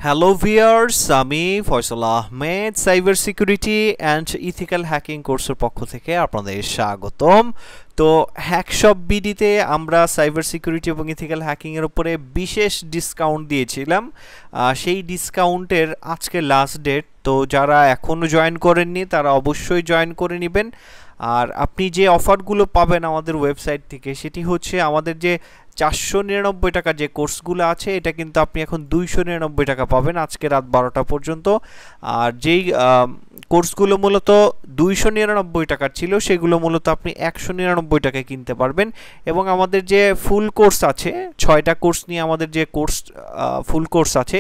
Hello viewers, আমি Faisal Ahmed cyber security and ethical hacking কোর্সের পক্ষ থেকে আপনাদের স্বাগতম। তো হ্যাকশপ বিডিতে আমরা সাইবার সিকিউরিটি এবং ইথিক্যাল হ্যাকিংয়ের উপরে বিশেষ ডিসকাউন্ট দিয়েছিলাম। সেই ডিসকাউন্টের আজকে লাস্ট ডেট। তো যারা এখনও জয়েন করেননি তারা অবশ্যই জয়েন করে নেবেন। আর আপনি যে অফারগুলো পাবেন আমাদের ওয়েবসাইট থেকে সেটি হচ্ছে আমাদের যে 499 টাকা যে কোর্সগুলো আছে এটা কিন্তু আপনি এখন 299 টাকা পাবেন আজকে রাত 12টা পর্যন্ত। আর যেই কোর্সগুলো মূলত 299 টাকার ছিল সেগুলো মূলত আপনি 199 টাকায় কিনতে পারবেন। এবং আমাদের যে ফুল কোর্স আছে 6টা কোর্স নিয়ে আমাদের যে কোর্স ফুল কোর্স আছে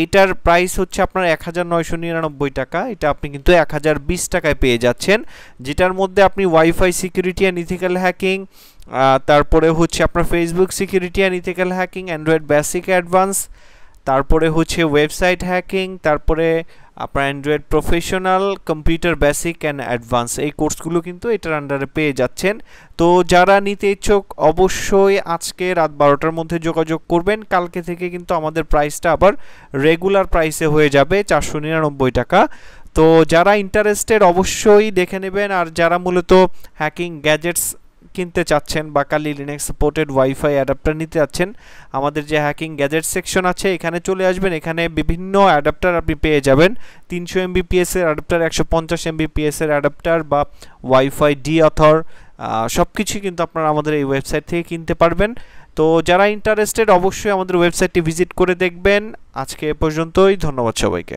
এইটার প্রাইস হচ্ছে আপনার 1999 টাকা। এটা আপনি কিন্তু 1020 টাকায় পেয়ে যাচ্ছেন, যেটার মধ্যে আপনি wifi security and ethical hacking, তারপরে হচ্ছে আপনার Facebook security and ethical hacking, Android basic advance, তারপরে হচ্ছে ওয়েবসাইট হ্যাকিং, তারপরে আপনার Android professional, computer basic and advance, এই কোর্সগুলো কিন্তু এটার আন্ডারে পেয়ে যাচ্ছেন। তো যারা নিতে ইচ্ছুক অবশ্যই আজকে রাত 12টার মধ্যে যোগাযোগ করবেন। কালকে থেকে কিন্তু আমাদের প্রাইসটা আবার রেগুলার প্রাইসে হয়ে যাবে 499 টাকা। তো যারা ইন্টারেস্টেড অবশ্যই দেখে নেবেন। আর যারা মূলত হ্যাকিং গ্যাজেটস কিনতে চাচ্ছেন বা কালি লিনাক্স সাপোর্টেড ওয়াইফাই অ্যাডাপ্টার নিতে চাচ্ছেন, আমাদের যে হ্যাকিং গ্যাজেট সেকশন আছে এখানে চলে আসবেন। এখানে বিভিন্ন অ্যাডাপ্টার আপনি পেয়ে যাবেন। 300 MBPS এর অ্যাডাপ্টার, 150 MBPS এর অ্যাডাপ্টার বা ওয়াইফাই ডি অথর, সব কিছুই কিন্তু আপনারা আমাদের এই ওয়েবসাইট থেকে কিনতে পারবেন। তো যারা ইন্টারেস্টেড অবশ্যই আমাদের ওয়েবসাইটটি ভিজিট করে দেখবেন। আজকে এ পর্যন্তই, ধন্যবাদ সবাইকে।